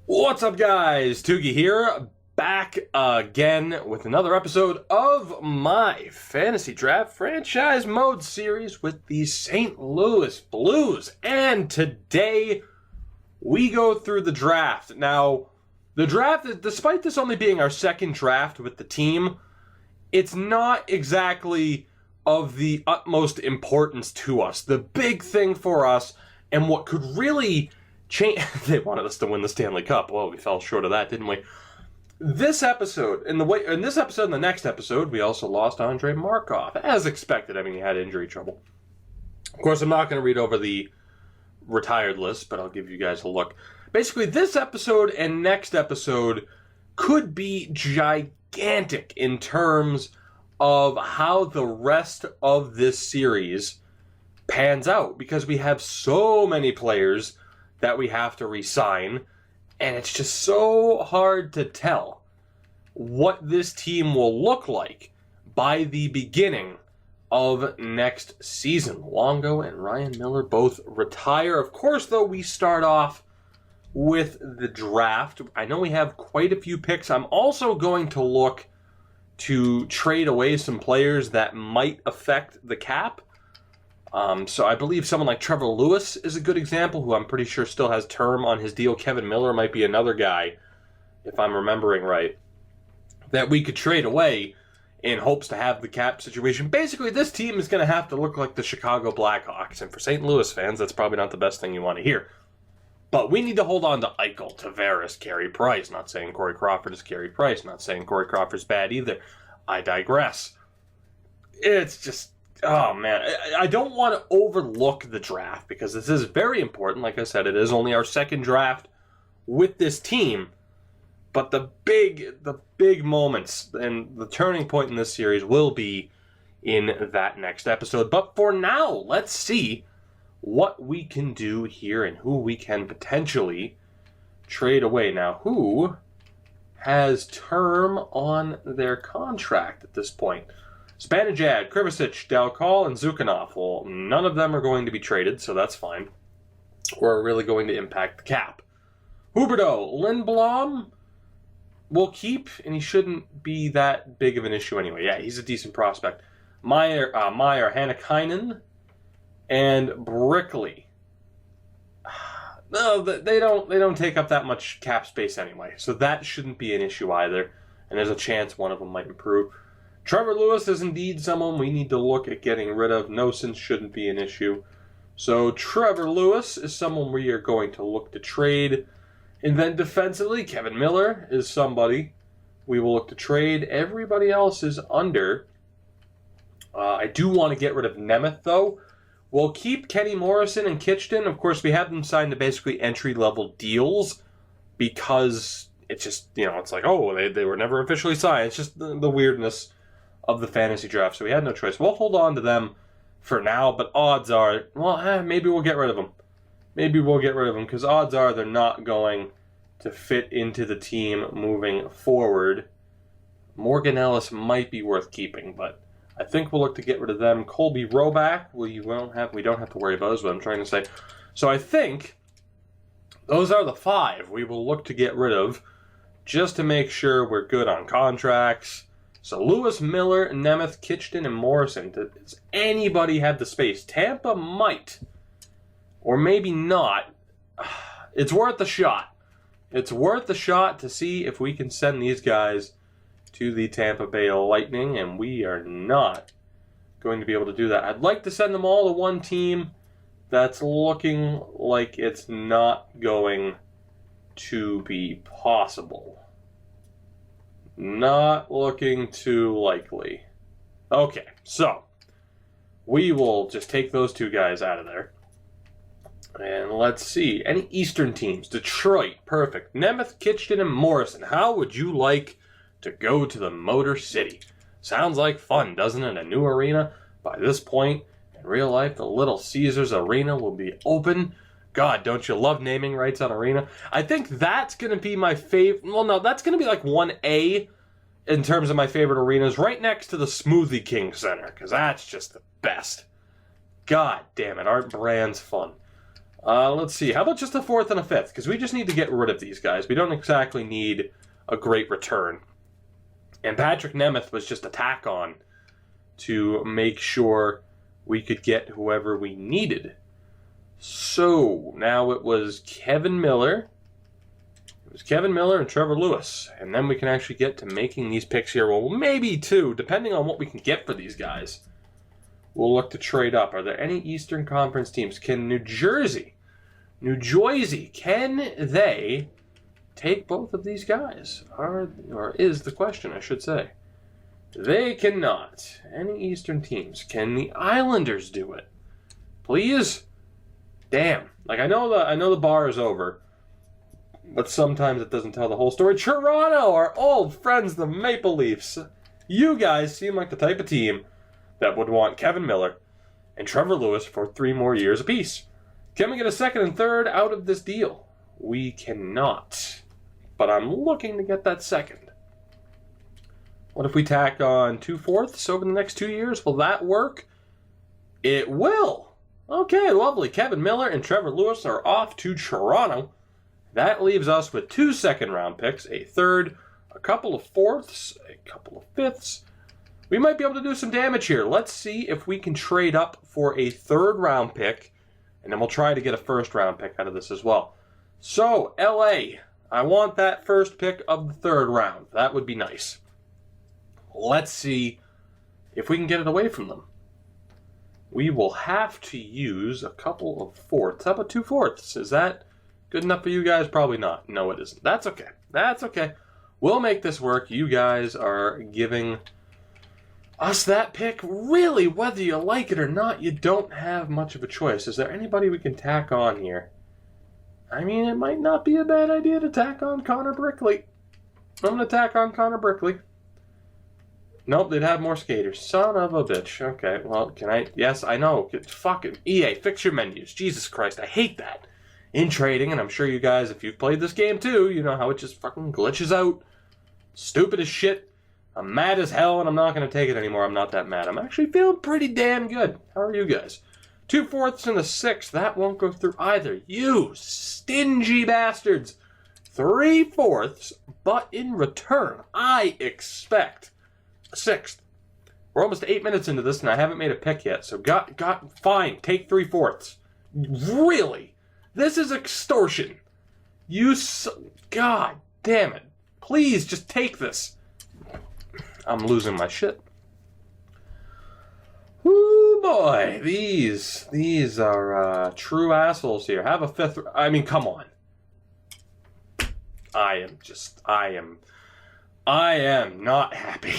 What's up, guys? Tugi here, back again with another episode of my Fantasy Draft Franchise Mode series with the St. Louis Blues. And today, we go through the draft. Now, the draft, despite this only being our second draft with the team, it's not exactly of the utmost importance to us. The big thing for us, and what could really change... They wanted us to win the Stanley Cup. Well, we fell short of that, didn't we? This episode, in this episode and the next episode, we also lost Andrei Markov, as expected. I mean, he had injury trouble. Of course, I'm not going to read over the retired list, but I'll give you guys a look. Basically, this episode and next episode could be gigantic in terms of how the rest of this series pans out, because we have so many players that we have to resign, and it's just so hard to tell what this team will look like by the beginning of next season. Longo and Ryan Miller both retire. Of course, though, we start off with the draft. I know we have quite a few picks. I'm also going to look to trade away some players that might affect the cap. So I believe someone like Trevor Lewis is a good example, who I'm pretty sure still has term on his deal. Kevin Miller might be another guy, if I'm remembering right, that we could trade away in hopes to have the cap situation. Basically, this team is going to have to look like the Chicago Blackhawks, and for St. Louis fans, that's probably not the best thing you want to hear. But we need to hold on to Eichel, Tavares, Carey Price. Not saying Corey Crawford is Carey Price. Not saying Corey Crawford's bad either. I digress. It's just... Oh, man. I don't want to overlook the draft, because this is very important. Like I said, it is only our second draft with this team. But the big moments and the turning point in this series will be in that next episode. But for now, let's see what we can do here and who we can potentially trade away. Now, who has term on their contract at this point? Spanajad, Krivicic, Dalcol, and Zukhanov. Well, none of them are going to be traded, so that's fine. Or really going to impact the cap. Huberdeau, Lindblom will keep, and he shouldn't be that big of an issue anyway. Yeah, he's a decent prospect. Meyer, Hannikainen, and Brickley. No, they don't take up that much cap space anyway, so that shouldn't be an issue either. And there's a chance one of them might improve. Trevor Lewis is indeed someone we need to look at getting rid of. Nosins shouldn't be an issue. So Trevor Lewis is someone we are going to look to trade. And then defensively, Kevin Miller is somebody we will look to trade. Everybody else is under. I do want to get rid of Nemeth, though. We'll keep Kenny Morrison and Kitchton. Of course, we have them signed to basically entry-level deals because it's just, it's like, oh, they were never officially signed. It's just the weirdness of the fantasy draft, so we had no choice. We'll hold on to them for now, but odds are, well, maybe we'll get rid of them. Maybe we'll get rid of them, because odds are they're not going to fit into the team moving forward. Morgan Ellis might be worth keeping, but I think we'll look to get rid of them. Colby Roback, we don't have to worry about, is what I'm trying to say. So I think those are the 5 we will look to get rid of, just to make sure we're good on contracts. So Lewis, Miller, Nemeth, Kitchton, and Morrison. Does anybody have the space? Tampa might. Or maybe not. It's worth a shot. It's worth a shot to see if we can send these guys to the Tampa Bay Lightning, and we are not going to be able to do that. I'd like to send them all to one team. That's looking like it's not going to be possible. Not looking too likely. Okay, so we will just take those 2 guys out of there. And let's see. Any Eastern teams? Detroit, perfect. Nemeth, Kitchton, and Morrison. How would you like to go to the Motor City? Sounds like fun, doesn't it? A new arena. By this point, in real life, the Little Caesars Arena will be open. God, don't you love naming rights on arena? I think that's going to be my favorite. Well, no, that's going to be like 1A in terms of my favorite arenas, right next to the Smoothie King Center, because that's just the best. God damn it, aren't brands fun? Let's see. How about just a 4th and a 5th? Because we just need to get rid of these guys. We don't exactly need a great return. And Patrick Nemeth was just a tack on to make sure we could get whoever we needed. So now it was Kevin Miller. It was Kevin Miller and Trevor Lewis. And then we can actually get to making these picks here. Well, maybe 2, depending on what we can get for these guys. We'll look to trade up. Are there any Eastern Conference teams? Can New Jersey, can they take both of these guys? Or is the question, I should say. They cannot. Any Eastern teams? Can the Islanders do it? Please? Damn. Like, I know the bar is over, but sometimes it doesn't tell the whole story. Toronto, our old friends, the Maple Leafs. You guys seem like the type of team that would want Kevin Miller and Trevor Lewis for 3 more years apiece. Can we get a 2nd and 3rd out of this deal? We cannot. But I'm looking to get that 2nd. What if we tack on 2 4ths over the next 2 years? Will that work? It will. Okay, lovely. Kevin Miller and Trevor Lewis are off to Toronto. That leaves us with 2 second-round picks, a 3rd, a couple of 4ths, a couple of 5ths. We might be able to do some damage here. Let's see if we can trade up for a 3rd-round pick, and then we'll try to get a 1st-round pick out of this as well. So, LA, I want that 1st pick of the 3rd round. That would be nice. Let's see if we can get it away from them. We will have to use a couple of 4ths. How about 2 4ths? Is that good enough for you guys? Probably not. No, it isn't. That's okay. That's okay. We'll make this work. You guys are giving us that pick. Really, whether you like it or not, you don't have much of a choice. Is there anybody we can tack on here? I mean, it might not be a bad idea to tack on Connor Brickley. I'm going to tack on Connor Brickley. Nope, they'd have more skaters. Son of a bitch. Okay, well, can I? Yes, I know. Fucking EA, fix your menus. Jesus Christ, I hate that. In trading, and I'm sure you guys, if you've played this game too, you know how it just fucking glitches out. Stupid as shit. I'm mad as hell, and I'm not going to take it anymore. I'm not that mad. I'm actually feeling pretty damn good. How are you guys? 2 4ths and a 6th. That won't go through either. You stingy bastards. 3 4ths, but in return, I expect a 6th. We're almost 8 minutes into this, and I haven't made a pick yet. So, fine. Take 3 4ths. Really? This is extortion. God damn it. Please, just take this. I'm losing my shit. Ooh, boy. These are true assholes here. Have a 5th. I mean, come on. I am not happy.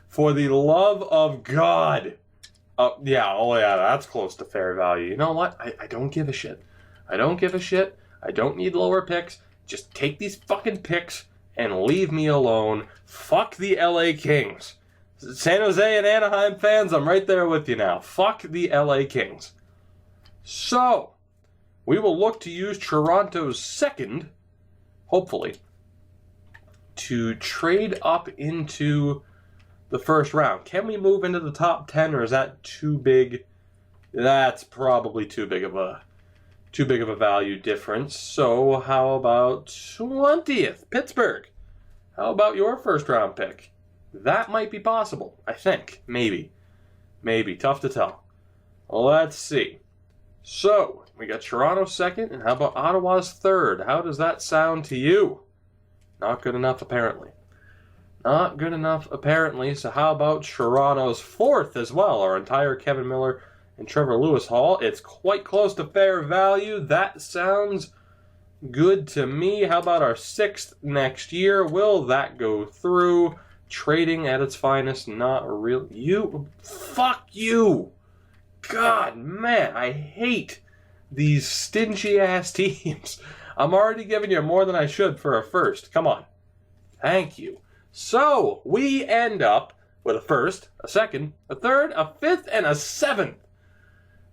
For the love of God. Oh yeah, that's close to fair value. You know what? I don't give a shit. I don't give a shit. I don't need lower picks. Just take these fucking picks and leave me alone. Fuck the LA Kings. San Jose and Anaheim fans, I'm right there with you now. Fuck the LA Kings. So, we will look to use Toronto's 2nd, hopefully, to trade up into the 1st round. Can we move into the top 10, or is that too big? That's probably too big of a value difference. So how about 20th, Pittsburgh? How about your 1st round pick? That might be possible, I think. Maybe. Tough to tell. Let's see. So, we got Toronto 2nd, and how about Ottawa's 3rd? How does that sound to you? Not good enough, apparently. Not good enough, apparently. So how about Toronto's 4th as well? Our entire Kevin Miller and Trevor Lewis haul. It's quite close to fair value. That sounds good to me. How about our 6th next year? Will that go through? Trading at its finest. Not real. Fuck you. God, man, I hate these stingy-ass teams. I'm already giving you more than I should for a 1st. Come on. Thank you. So, we end up with a 1st, a 2nd, a 3rd, a 5th, and a 7th.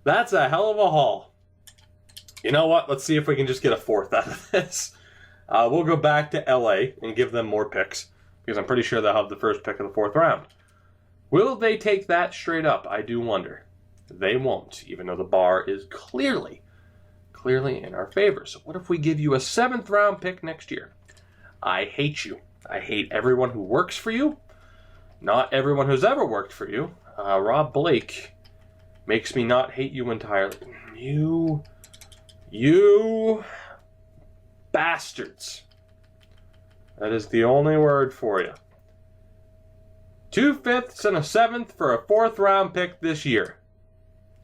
That's a hell of a haul. You know what? Let's see if we can just get a 4th out of this. We'll go back to LA and give them more picks, because I'm pretty sure they'll have the 1st pick of the 4th round. Will they take that straight up? I do wonder. They won't, even though the bar is clearly clearly in our favor. So what if we give you a 7th round pick next year? I hate you. I hate everyone who works for you. Not everyone who's ever worked for you. Rob Blake makes me not hate you entirely. You bastards. That is the only word for you. 2 5ths and a 7th for a 4th round pick this year.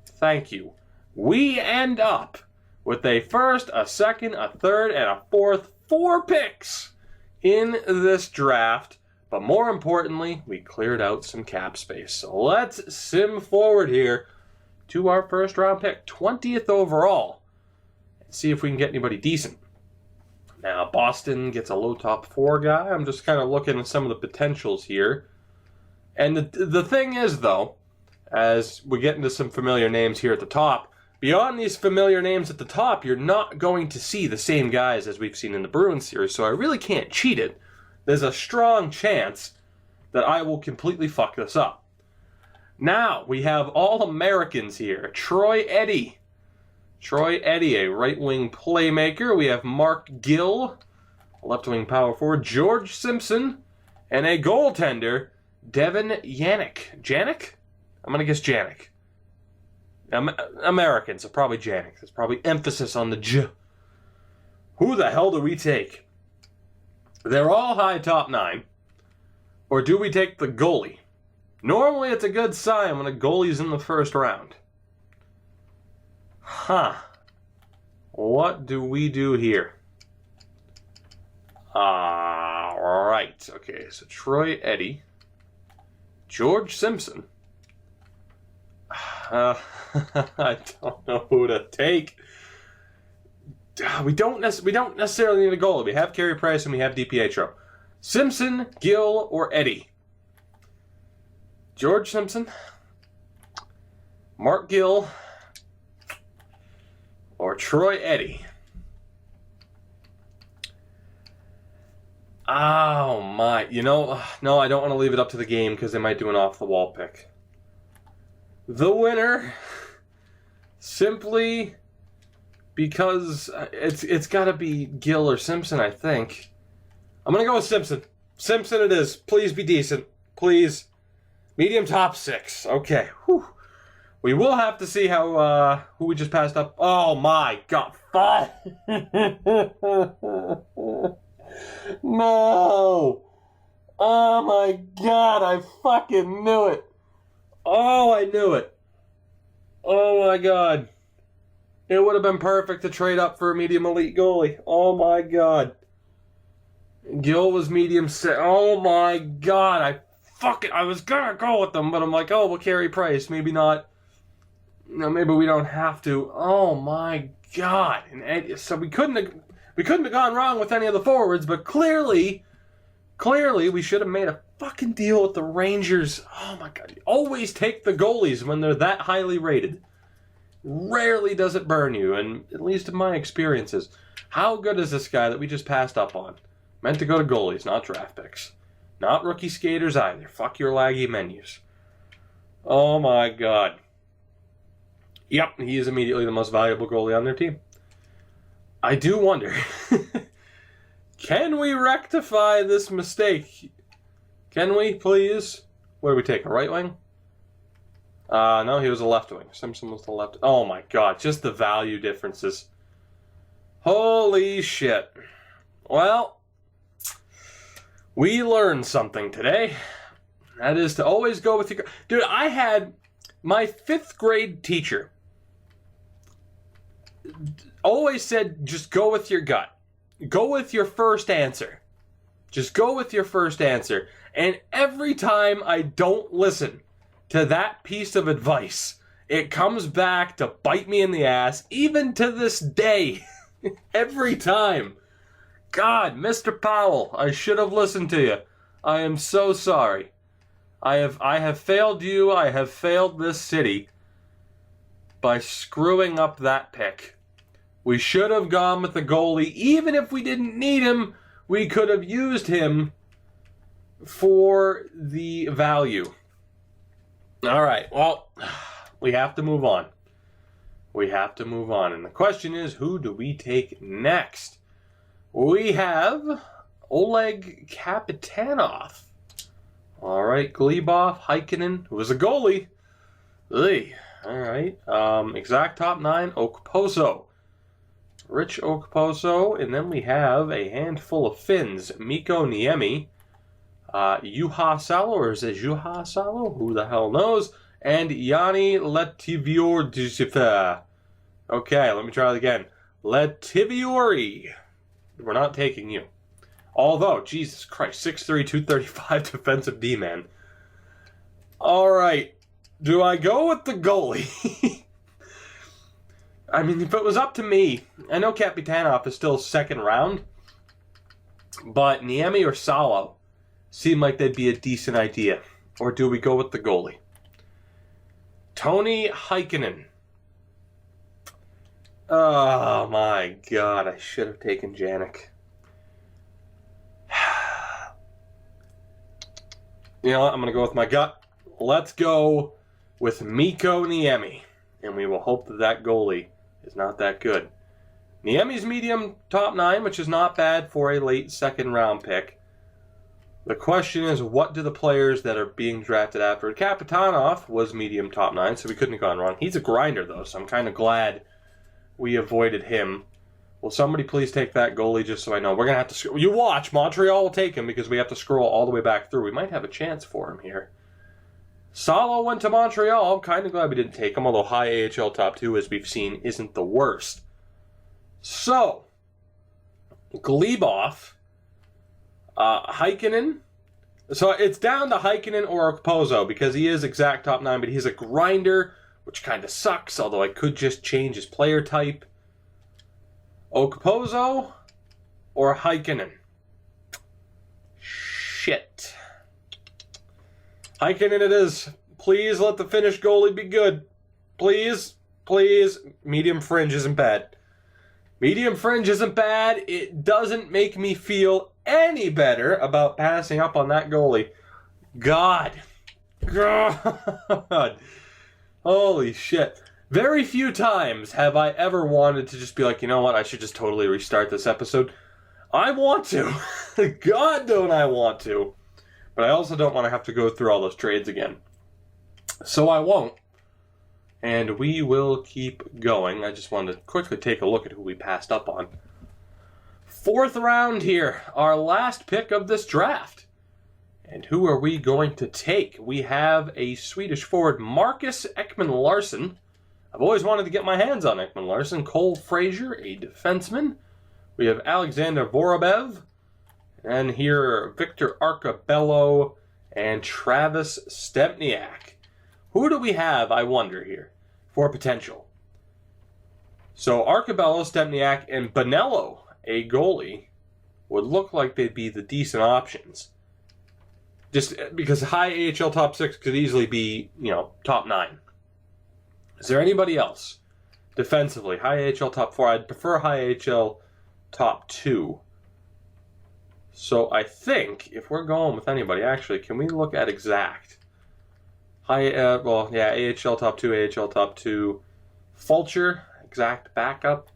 Thank you. We end up with a 1st, a 2nd, a 3rd, and a 4th. 4 picks in this draft. But more importantly, we cleared out some cap space. So let's sim forward here to our 1st round pick. 20th overall. And see if we can get anybody decent. Now, Boston gets a low top 4 guy. I'm just kind of looking at some of the potentials here. And the thing is, though, as we get into some familiar names here at the top, beyond these familiar names at the top, you're not going to see the same guys as we've seen in the Bruins series, so I really can't cheat it. There's a strong chance that I will completely fuck this up. Now, we have all Americans here. Troy Eddy. Troy Eddy, a right-wing playmaker. We have Mark Gill, left-wing power forward. George Simpson, and a goaltender, Devin Janik. Janik? I'm going to guess Janik. American, so probably Janik. There's probably emphasis on the J. Who the hell do we take? They're all high top 9. Or do we take the goalie? Normally it's a good sign when a goalie's in the 1st round. What do we do here? Right. Okay, so Troy Eddy. George Simpson. I don't know who to take. We don't necessarily need a goalie. We have Carey Price and we have DiPietro. Simpson, Gill, or Eddy? George Simpson, Mark Gill, or Troy Eddy? Oh my. No, I don't want to leave it up to the game because they might do an off-the-wall pick. The winner, simply because it's got to be Gill or Simpson, I think. I'm going to go with Simpson. Simpson it is. Please be decent. Please. Medium top 6. Okay. Whew. We will have to see how who we just passed up. Oh my God. No. Oh my God. I fucking knew it. Oh, I knew it. Oh my God. It would have been perfect to trade up for a medium elite goalie. Oh my God. Gill was medium 6. Oh my God. I was gonna go with them, but I'm like, oh, we'll Carey Price. Maybe not. Maybe we don't have to. Oh my God. And so we couldn't have gone wrong with any of the forwards, but clearly we should have made a fucking deal with the Rangers. Oh my God. You always take the goalies when they're that highly rated. Rarely does it burn you, and at least in my experiences. How good is this guy that we just passed up on? Meant to go to goalies, not draft picks. Not rookie skaters either. Fuck your laggy menus. Oh my God. Yep, he is immediately the most valuable goalie on their team. I do wonder, can we rectify this mistake? Can we, please? What do we take, a right wing? No, he was a left wing. Simpson was the left. Oh my God, just the value differences. Holy shit. Well, we learned something today. That is to always go with your... Dude, I had my 5th grade teacher always said, just go with your gut. Go with your first answer. Just go with your first answer. And every time I don't listen to that piece of advice, it comes back to bite me in the ass, even to this day. Every time. God, Mr. Powell, I should have listened to you. I am so sorry. I have failed you. I have failed this city by screwing up that pick. We should have gone with the goalie. Even if we didn't need him, we could have used him for the value. All right, well, we have to move on. we have to move on. And the question is, who do we take next? We have Oleg Kapitanov. All right, Glebov, Heikkinen, who was a goalie. Ugh. All right, exact top 9, Okposo. Rich Okposo, and then we have a handful of Finns. Mikko Niemi, Juha Salo, or is it Juha Salo? Who the hell knows? And Yanni Letivior. Okay, let me try it again. Letiviori. We're not taking you. Although, Jesus Christ, 6'3", 235 defensive D-man. All right, do I go with the goalie? I mean, if it was up to me, I know Kapitanov is still second round, but Niemi or Salo seem like they'd be a decent idea. Or do we go with the goalie? Toni Heikkinen. Oh my God, I should have taken Janik. You know what? I'm going to go with my gut. Let's go with Mikko Niemi. And we will hope that that goalie is not that good. Niemi's medium top 9, which is not bad for a late second round pick. The question is, what do the players that are being drafted after? Kapitanov was medium top 9, so we couldn't have gone wrong. He's a grinder, though, so I'm kind of glad we avoided him. Will somebody please take that goalie just so I know? We're going to have to... You watch. Montreal will take him because we have to scroll all the way back through. We might have a chance for him here. Salo went to Montreal. I'm kind of glad we didn't take him, although high AHL top 2, as we've seen, isn't the worst. So, Glebov, Heikkinen. So it's down to Heikkinen or Okposo because he is exact top 9, but he's a grinder, which kind of sucks, although I could just change his player type. Okposo or Heikkinen? Shit. Heikkinen it is. Please let the Finnish goalie be good. Please, please. Medium fringe isn't bad. Medium fringe isn't bad. It doesn't make me feel any better about passing up on that goalie. God. God. Holy shit. Very few times have I ever wanted to just be like, you know what, I should just totally restart this episode. I want to. God, don't I want to. But I also don't want to have to go through all those trades again. So I won't. And we will keep going. I just wanted to quickly take a look at who we passed up on. 4th round here. Our last pick of this draft. And who are we going to take? We have a Swedish forward, Marcus Ekman-Larsson. I've always wanted to get my hands on Ekman-Larsson. Cole Frazier, a defenseman. We have Alexander Vorobyev. And here, Victor Arcabello and Travis Stempniak. Who do we have, I wonder, here, for potential? So, Arcabello, Stempniak, and Bonello, a goalie, would look like they'd be the decent options. Just because high AHL top 6 could easily be, top 9. Is there anybody else? Defensively, high AHL top 4. I'd prefer high AHL top 2. So I think if we're going with anybody, actually, can we look at exact? AHL top 2, AHL top 2. Fulcher, exact backup.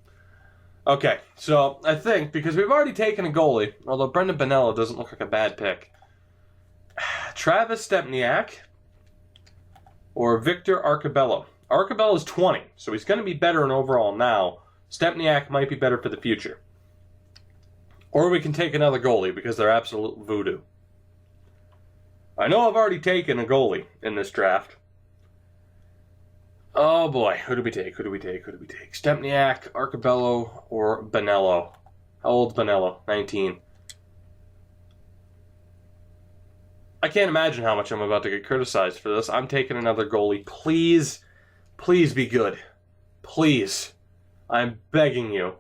Okay, so I think, because we've already taken a goalie, although Brendan Bonello doesn't look like a bad pick. Travis Stempniak or Victor Arcabello. Arcabello is 20, so he's going to be better in overall now. Stempniak might be better for the future. Or we can take another goalie because they're absolute voodoo. I know I've already taken a goalie in this draft. Oh boy, who do we take? Stempniak, Arcabello, or Bonello? How old's Bonello? 19. I can't imagine how much I'm about to get criticized for this. I'm taking another goalie. Please, please be good. Please. I'm begging you.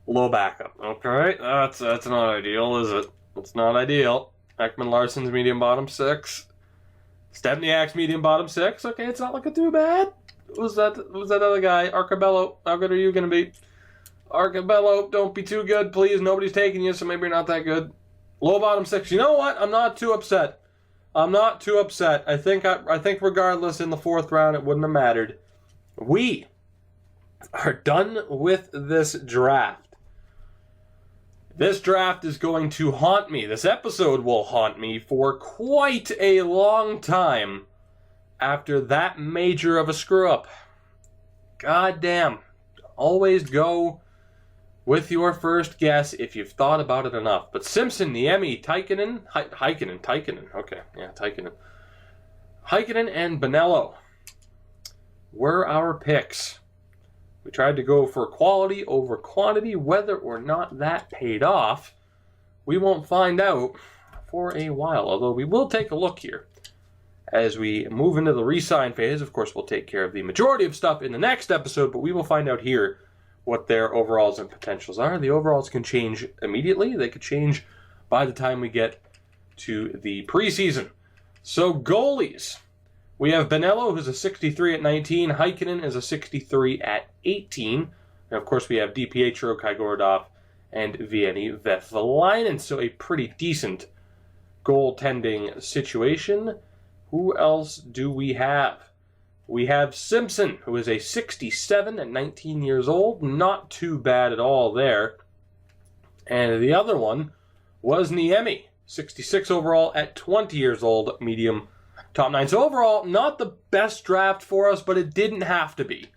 Low backup. Okay, that's not ideal, is it? It's not ideal. Ekman-Larsson's medium bottom 6. Stempniak's medium bottom 6. Okay, it's not looking too bad. Who's that other guy? Arcabello. How good are you going to be? Arcabello, don't be too good, please. Nobody's taking you, so maybe you're not that good. Low bottom 6. You know what? I'm not too upset. I think regardless in the 4th round, it wouldn't have mattered. We are done with this draft. This draft is going to haunt me. This episode will haunt me for quite a long time after that major of a screw-up. God damn. Always go with your first guess if you've thought about it enough. But Simpson, Niemi, Heikkinen, okay, yeah, Heikkinen and Bonello were our picks. We tried to go for quality over quantity. Whether or not that paid off, we won't find out for a while. Although we will take a look here. As we move into the resign phase, of course, we'll take care of the majority of stuff in the next episode, but we will find out here what their overalls and potentials are. The overalls can change immediately. They could change by the time we get to the preseason. So goalies. We have Bonello, who's a 63 at 19. Heikkinen is a 63 at 18. And of course, we have DiPietro, Kaigorodov, and Vieni Vethalainen. So a pretty decent goaltending situation. Who else do we have? We have Simpson, who is a 67 at 19 years old. Not too bad at all there. And the other one was Niemi, 66 overall at 20 years old, medium top 9. So overall, not the best draft for us, but it didn't have to be.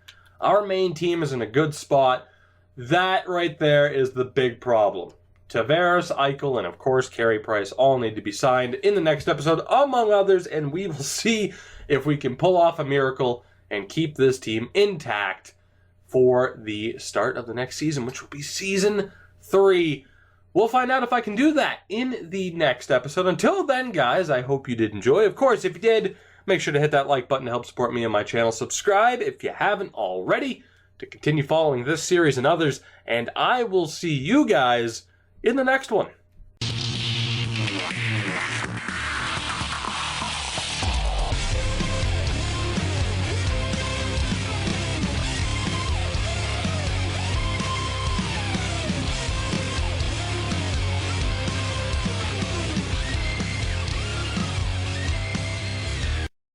Our main team is in a good spot. That right there is the big problem. Tavares, Eichel, and of course Carey Price all need to be signed in the next episode, among others, and we will see if we can pull off a miracle and keep this team intact for the start of the next season, which will be Season 3. We'll find out if I can do that in the next episode. Until then, guys, I hope you did enjoy. Of course, if you did, make sure to hit that like button to help support me and my channel. Subscribe if you haven't already to continue following this series and others. And I will see you guys in the next one.